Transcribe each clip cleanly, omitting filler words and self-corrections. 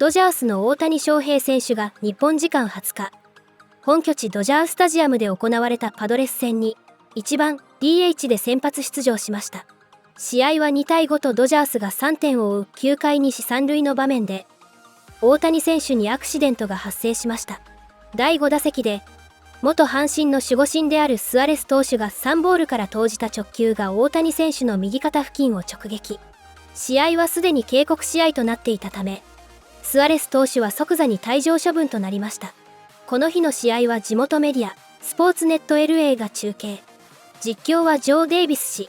ドジャースの大谷翔平選手が日本時間20日、本拠地ドジャースタジアムで行われたパドレス戦に1番 DH で先発出場しました。試合は2対5とドジャースが3点を追う9回2死3塁の場面で、大谷選手にアクシデントが発生しました。第5打席で、元阪神の守護神であるスアレス投手が3ボールから投じた直球が大谷選手の右肩付近を直撃。試合はすでに警告試合となっていたため、スアレス投手は即座に退場処分となりました。この日の試合は地元メディア、スポーツネット LA が中継。実況はジョー・デイビス氏。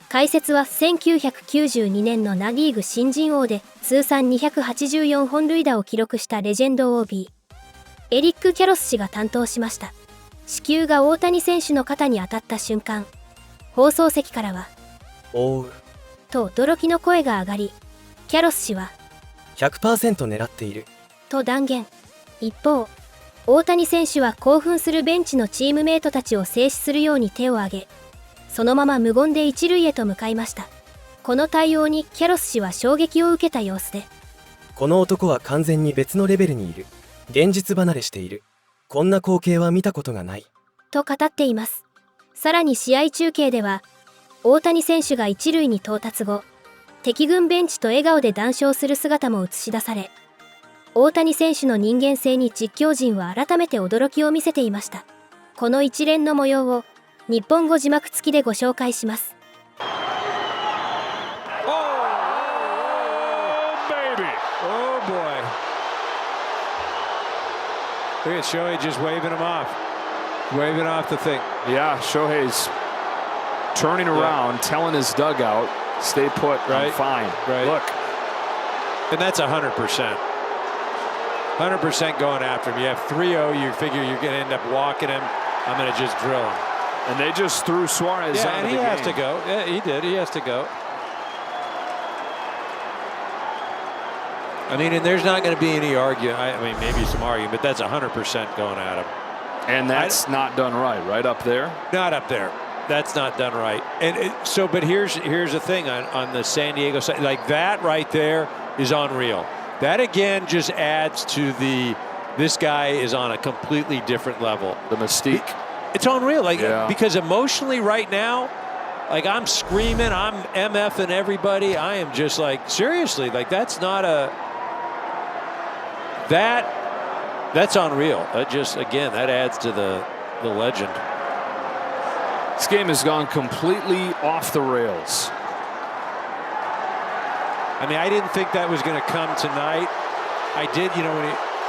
解説は1992年のナ・リーグ新人王で通算284本塁打を記録したレジェンド OB、エリック・キャロス氏が担当しました。死球が大谷選手の肩に当たった瞬間、放送席からは、おう、と驚きの声が上がり、キャロス氏は、100% 狙っている、と断言。一方、大谷選手は興奮するベンチのチームメイトたちを制止するように手を挙げ、そのまま無言で一塁へと向かいました。この対応にキャロス氏は衝撃を受けた様子で、この男は完全に別のレベルにいる。現実離れしている。こんな光景は見たことがない。と語っています。さらに試合中継では、大谷選手が一塁に到達後、敵軍ベンチと笑顔で談笑する姿も映し出され、大谷選手の人間性に実況陣は改めて驚きを見せていました。この一連の模様を日本語字幕付きでご紹介します。Look at Shohei just waving him off. Waving off the thing. Yeah, Shohei's turning around, telling his dugout, stay put, right? I'm fine. Right. Look. And that's 100%. 100% going after him. You have 3-0, you figure you're going to end up walking him. I'm going to just drill him. And they just threw Suarez out of the game. Yeah, and he has to go. Yeah, he did. He has to go. I mean, and there's not going to be any argument. I mean, maybe some argument, but that's 100% going at him. And that's not done right up there? Not up there. That's not done right. And so, but here's the thing on the San Diego side. Like that right there is unreal. That again just adds to this guy is on a completely different level. The mystique. It's unreal. Like, because emotionally right now, like I'm screaming, I'm MFing everybody. I am just like, seriously, like that's not that's unreal. That just, again, that adds to the legend. This game has gone completely off the rails. I mean, I didn't think that was going to come tonight. I did, you know,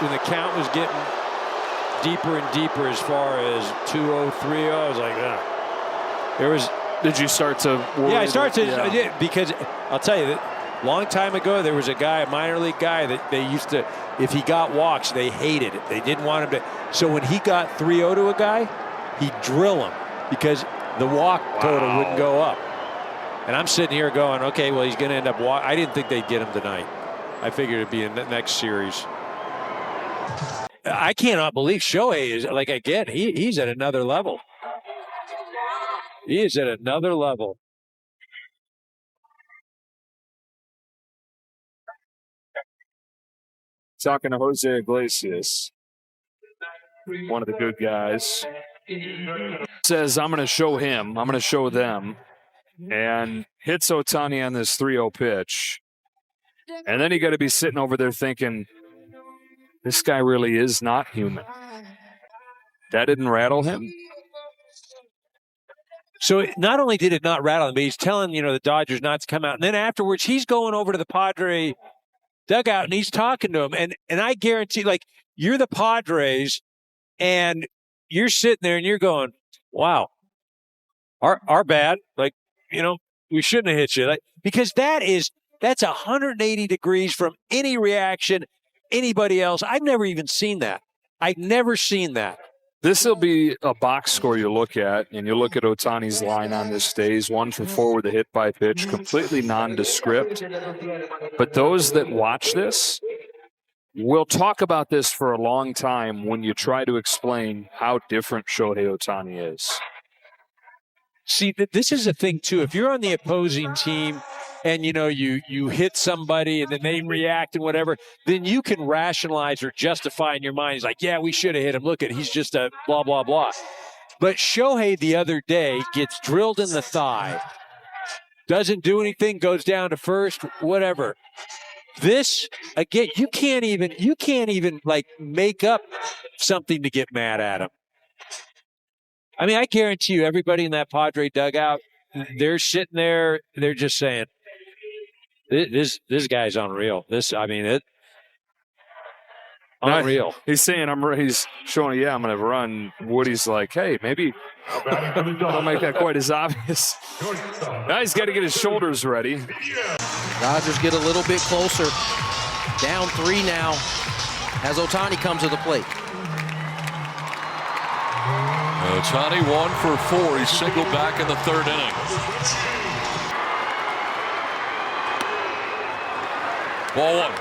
when the count was getting deeper and deeper as far as 2-0, 3-0, I was like, there was. Did you start to worry? Yeah, I did, because I'll tell you that long time ago there was a guy, a minor league guy, that they used to, if he got walks, they hated it. They didn't want him to. So when he got 3-0 to a guy, he'd drill him because the walk total wouldn't go up. And I'm sitting here going, okay, well, he's going to end up walking. I didn't think they'd get him tonight. I figured it'd be in the next series. I cannot believe Shohei is, like, again, he's at another level. He is at another level. Talking to Jose Iglesias, one of the good guys, says, I'm going to show him, I'm going to show them, and hits Ohtani on this 3-0 pitch. And then you got to be sitting over there thinking, this guy really is not human. That didn't rattle him. So not only did it not rattle him, but he's telling, the Dodgers not to come out. And then afterwards, he's going over to the Padre dugout and he's talking to him. And I guarantee, like, you're the Padres and you're sitting there and you're going, wow, our bad. Like, we shouldn't have hit you. Like, because that's 180 degrees from any reaction, anybody else. I've never even seen that. I've never seen that. This will be a box score you look at, and you look at Ohtani's line on this stage, 1 for 4 with a hit by pitch, completely nondescript. But those that watch this will talk about this for a long time when you try to explain how different Shohei Ohtani is. See, this is the thing, too. If you're on the opposing team and you hit somebody and then they react and whatever, then you can rationalize or justify in your mind. He's like, yeah, we should have hit him. Look at, he's just a blah, blah, blah. But Shohei the other day gets drilled in the thigh, doesn't do anything, goes down to first, whatever. This, again, you can't even like make up something to get mad at him. I mean, I guarantee you, everybody in that Padre dugout, they're sitting there, they're just saying, this guy's unreal. Unreal. He's saying, he's showing, I'm going to run. Woody's like, hey, maybe don't make that quite as obvious. Now he's got to get his shoulders ready. Dodgers get a little bit closer. Down 3 now as Ohtani comes to the plate. Ohtani 1 for 4. He singled back in the 3rd inning. Ball 1.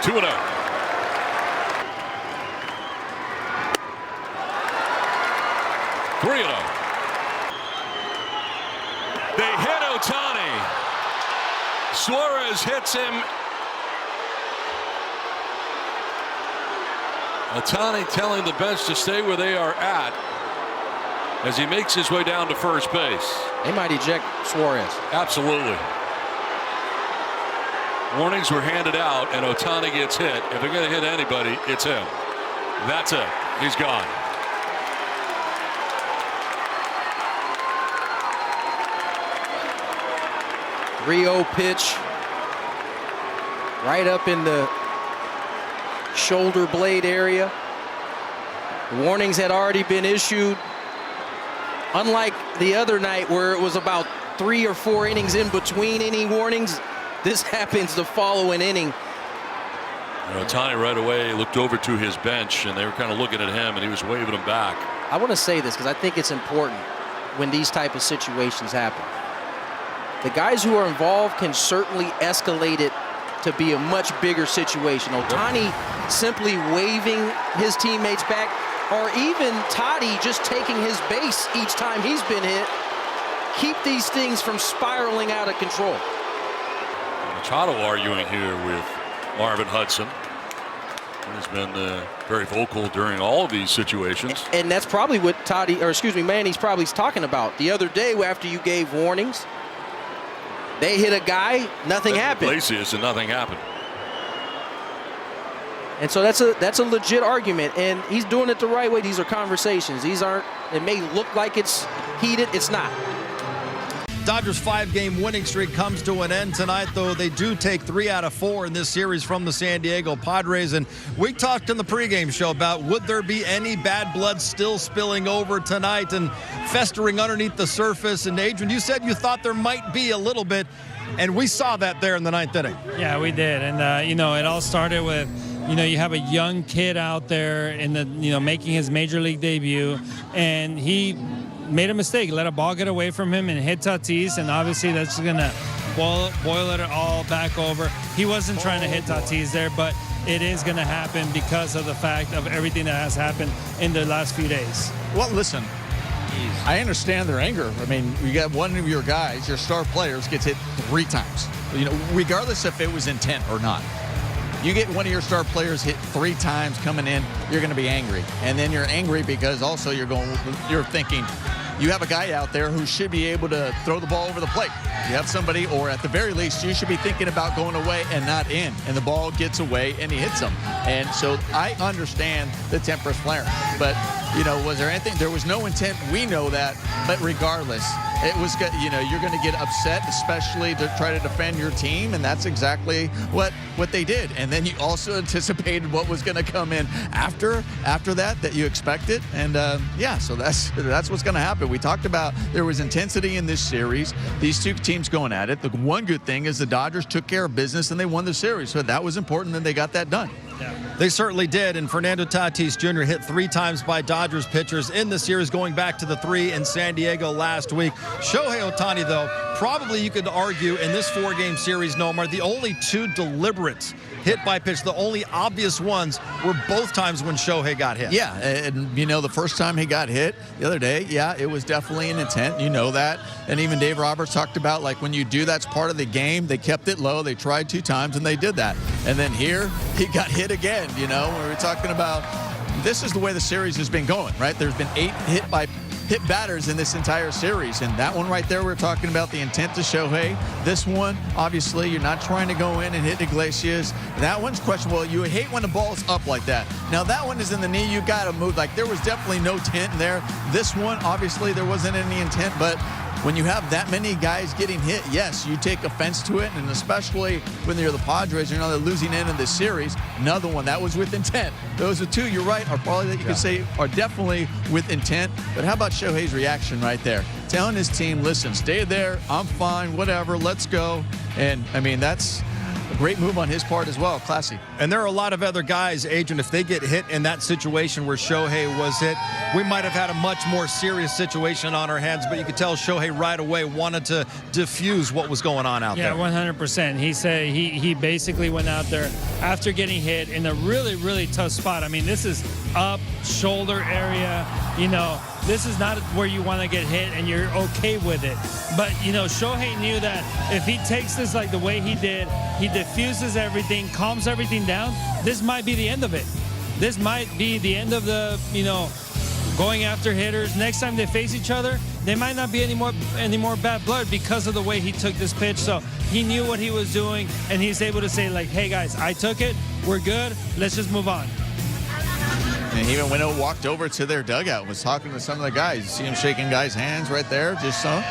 Two and out. Three and out. They hit Ohtani. Suarez hits him. Ohtani telling the bench to stay where they are at as he makes his way down to first base. They might eject Suarez. Absolutely. Warnings were handed out, and Ohtani gets hit. If they're going to hit anybody, it's him. That's it. He's gone. Rio pitch right up in the shoulder blade area. Warnings had already been issued. Unlike the other night where it was about 3 or 4 innings in between any warnings, this happens the following inning. Ohtani right away looked over to his bench, and they were kind of looking at him, and he was waving them back. I want to say this because I think it's important when these type of situations happen. The guys who are involved can certainly escalate it to be a much bigger situation. Ohtani simply waving his teammates back, or even Toddy just taking his base each time he's been hit, keep these things from spiraling out of control. Machado arguing here with Marvin Hudson. He's been very vocal during all of these situations. And that's probably what Manny's probably talking about. The other day after you gave warnings, they hit a guy, nothing happened. Iglesias, and nothing happened. And so that's a legit argument, and he's doing it the right way. These are conversations. These aren't, it may look like it's heated, it's not. Dodgers' 5-game winning streak comes to an end tonight, though they do take 3 out of 4 in this series from the San Diego Padres. And we talked in the pregame show about would there be any bad blood still spilling over tonight and festering underneath the surface. And Adrian, you said you thought there might be a little bit, and we saw that there in the 9th inning. Yeah, we did. And, it all started with, you have a young kid out there in the, making his major league debut, and he made a mistake, let a ball get away from him and hit Tatis, and obviously that's going to boil it all back over. He wasn't trying to hit Tatis there, but it is going to happen because of the fact of everything that has happened in the last few days. Well, listen, I understand their anger. I mean, you got one of your guys, your star players, gets hit 3 times. Regardless if it was intent or not. You get one of your star players hit 3 times coming in, you're going to be angry. And then you're angry because also you're thinking, you have a guy out there who should be able to throw the ball over the plate. You have somebody, or at the very least, you should be thinking about going away and not in. And the ball gets away and he hits him. And so I understand the temper's flaring. But, was there anything? There was no intent. We know that. But regardless, it was, you're going to get upset, especially to try to defend your team. And that's exactly what they did. And then you also anticipated what was going to come in after that you expected. And so that's what's going to happen. We talked about there was intensity in this series. These 2 teams going at it. The one good thing is the Dodgers took care of business and they won the series. So that was important and they got that done. Yeah. They certainly did, and Fernando Tatis Jr. hit 3 times by Dodgers pitchers in the series, going back to the 3 in San Diego last week. Shohei Ohtani, though, probably you could argue in this 4-game series, Nomar, the only 2 deliberate hit by pitch, the only obvious ones were both times when Shohei got hit. Yeah, and the first time he got hit the other day, yeah, it was definitely an intent. You know that. And even Dave Roberts talked about, like, when you do that's part of the game. They kept it low. They tried 2 times, and they did that. And then here, he got hit again, we were talking about this is the way the series has been going, right? There's been 8 hit batters in this entire series, and that one right there, we're talking about the intent to Shohei. This one, obviously, you're not trying to go in and hit Iglesias. That one's questionable. You hate when the ball's up like that. Now that one is in the knee. You got to move. Like, there was definitely no intent there. This one, obviously, there wasn't any intent, but when you have that many guys getting hit, yes, you take offense to it, and especially when you're the Padres, the losing end of this series. Another one that was with intent. Those are 2, you're right, are probably that you could say are definitely with intent. But how about Shohei's reaction right there? Telling his team, listen, stay there, I'm fine, whatever, let's go. And, that's a great move on his part as well. Classy. And there are a lot of other guys, Adrian, if they get hit in that situation where Shohei was hit, we might have had a much more serious situation on our hands, but you could tell Shohei right away wanted to diffuse what was going on out there. Yeah, 100%. He said he basically went out there after getting hit in a really, really tough spot. This is up, shoulder area, this is not where you want to get hit, and you're okay with it. But, Shohei knew that if he takes this like the way he did, he diffuses everything, calms everything down, this might be the end of it. This might be the end of the, going after hitters. Next time they face each other, there might not be any more bad blood because of the way he took this pitch. So he knew what he was doing, and he's able to say, like, hey, guys, I took it. We're good. Let's just move on. And he even went out, walked over to their dugout, was talking to some of the guys. You see him shaking guys' hands right there, just so.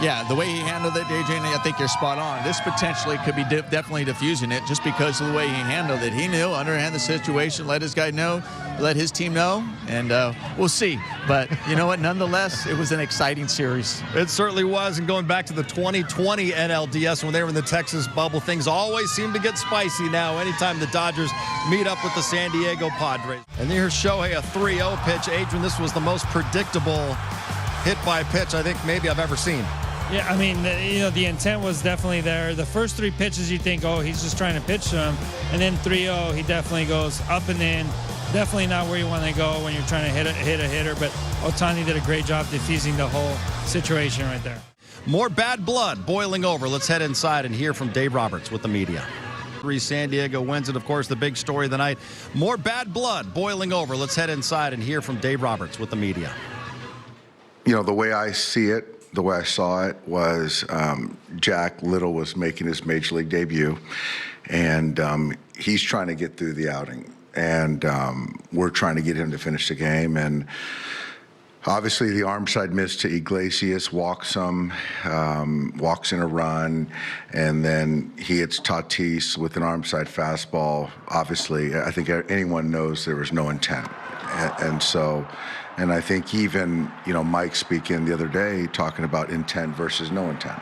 Yeah, the way he handled it, AJ, I think you're spot on. This potentially could be definitely diffusing it just because of the way he handled it. He knew, underhand the situation, let his guy know, let his team know, and we'll see. But you know what? Nonetheless, it was an exciting series. It certainly was. And going back to the 2020 NLDS, when they were in the Texas bubble, things always seem to get spicy now anytime the Dodgers meet up with the San Diego Padres. And here's Shohei, a 3-0 pitch. Adrian, this was the most predictable hit by pitch I think maybe I've ever seen. Yeah, the intent was definitely there. The first 3 pitches you think, oh, he's just trying to pitch to him. And then 3-0, he definitely goes up and in. Definitely not where you want to go when you're trying to hit a hitter. But Ohtani did a great job diffusing the whole situation right there. More bad blood boiling over. Let's head inside and hear from Dave Roberts with the media. San Diego wins it, of course, the big story of the night. More bad blood boiling over. Let's head inside and hear from Dave Roberts with the media. The way I see it, the way I saw it was Jack Little was making his major league debut, and he's trying to get through the outing, and we're trying to get him to finish the game. And obviously the arm side miss to Iglesias, walks him, walks in a run, and then he hits Tatis with an arm side fastball. Obviously, I think anyone knows there was no intent. And I think even, Mike speaking the other day, talking about intent versus no intent.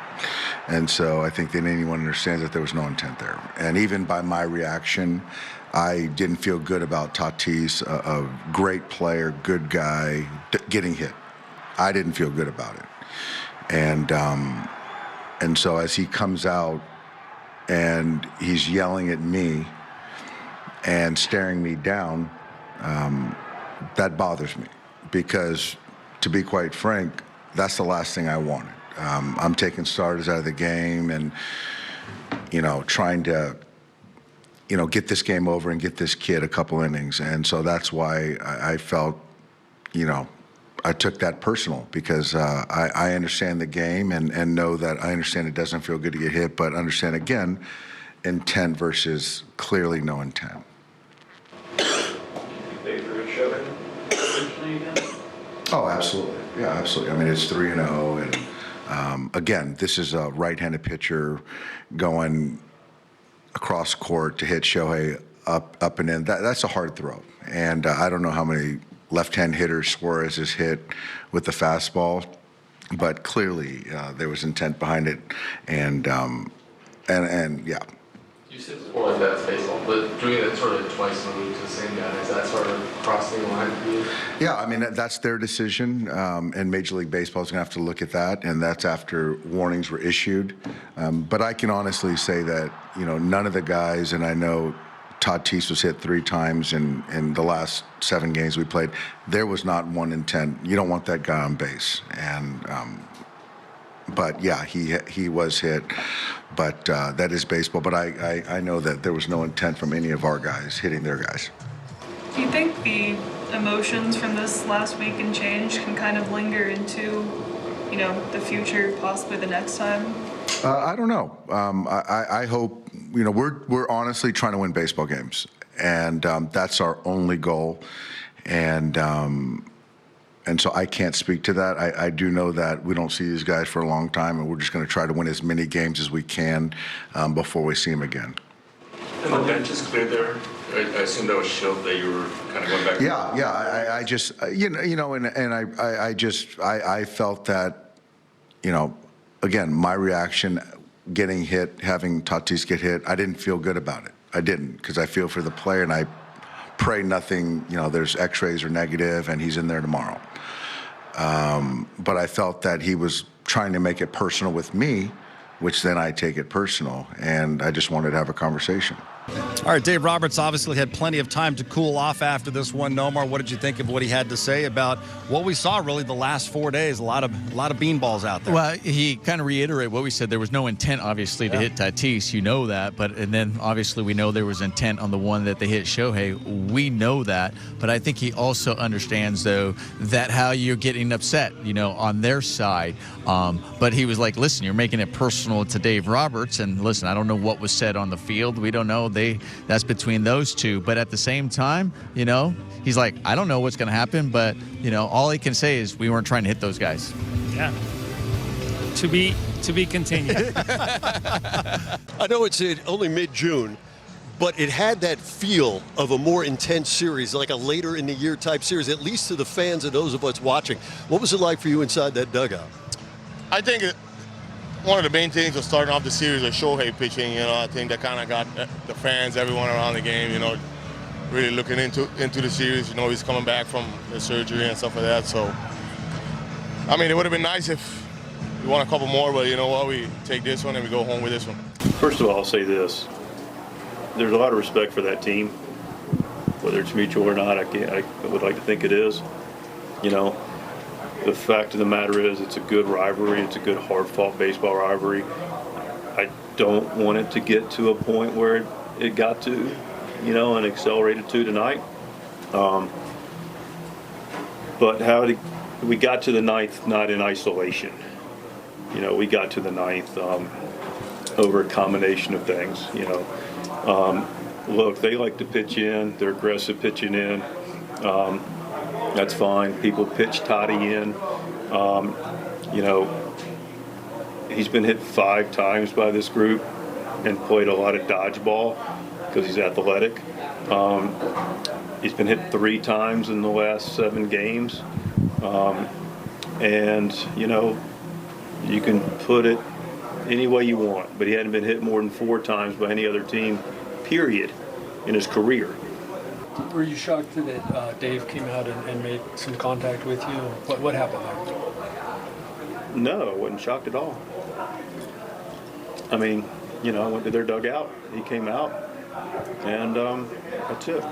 And so I think that anyone understands that there was no intent there. And even by my reaction, I didn't feel good about Tatis, a great player, good guy, getting hit. I didn't feel good about it. And so as he comes out and he's yelling at me and staring me down, that bothers me. Because, to be quite frank, that's the last thing I wanted. I'm taking starters out of the game and, trying to, get this game over and get this kid a couple innings. And so that's why I felt, I took that personal, because I understand the game and know that I understand it doesn't feel good to get hit, but understand, again, intent versus clearly no intent. Oh, absolutely. Yeah, absolutely. It's 3-0, and again, this is a right-handed pitcher going across court to hit Shohei up and in. That's a hard throw, and I don't know how many left-hand hitters Suarez has hit with the fastball, but clearly there was intent behind it, and yeah. You said before like that's baseball, but doing it sort of twice in a week to the same guy, is that sort of crossing the line for you? Yeah, I mean, that's their decision, and Major League Baseball is going to have to look at that, and that's after warnings were issued. But I can honestly say that, none of the guys, and I know Tatis was hit 3 times in the last 7 games we played, there was not one intent. You don't want that guy on base. And but yeah, he was hit, but that is baseball. But I know that there was no intent from any of our guys hitting their guys. Do you think the emotions from this last week and change can kind of linger into, the future, possibly the next time? I don't know. I hope, we're honestly trying to win baseball games, and that's our only goal. And so I can't speak to that. I do know that we don't see these guys for a long time, and we're just going to try to win as many games as we can before we see them again. And the bench is clear there. I assume that was Schilt that you were kind of going back. Yeah. I just, I felt that, again, my reaction, getting hit, having Tatis get hit, I didn't feel good about it. I didn't, because I feel for the player, and I pray nothing, there's x-rays or negative, and he's in there tomorrow. But I felt that he was trying to make it personal with me, which then I take it personal, and I just wanted to have a conversation. All right, Dave Roberts obviously had plenty of time to cool off after this one. Nomar, what did you think of what he had to say about what we saw really the last 4 days? A lot of beanballs out there. Well, he kind of reiterated what we said. There was no intent, obviously, to hit Tatis. You know that. And then, obviously, we know there was intent on the one that they hit Shohei. We know that. But I think he also understands, though, that how you're getting upset, on their side. But he was like, listen, you're making it personal to Dave Roberts. And listen, I don't know what was said on the field. We don't know. That's between those two. But at the same time, he's like, I don't know what's going to happen, but, all he can say is we weren't trying to hit those guys. Yeah. To be continued. I know it's only mid-June, but it had that feel of a more intense series, like a later in the year type series, at least to the fans and those of us watching. What was it like for you inside that dugout? I think one of the main things was starting off the series with Shohei pitching. I think that kind of got the fans, everyone around the game, really looking into the series. He's coming back from the surgery and stuff like that. So, I mean, it would have been nice if we won a couple more, but you know what? We take this one and we go home with this one. First of all, I'll say this. There's a lot of respect for that team, whether it's mutual or not. I would like to think it is. The fact of the matter is it's a good rivalry. It's a good, hard-fought baseball rivalry. I don't want it to get to a point where it got to, and accelerated to tonight. But we got to the ninth not in isolation. We got to the ninth over a combination of things. Look, they like to pitch in. They're aggressive pitching in. That's fine. People pitch Toddy in. He's been hit 5 times by this group and played a lot of dodgeball because he's athletic. He's been hit 3 times in the last 7 games. You can put it any way you want, but he hadn't been hit more than 4 times by any other team, period, in his career. Were you shocked that Dave came out and made some contact with you? What happened there? No, I wasn't shocked at all. I mean, I went to their dugout. He came out, and that's it.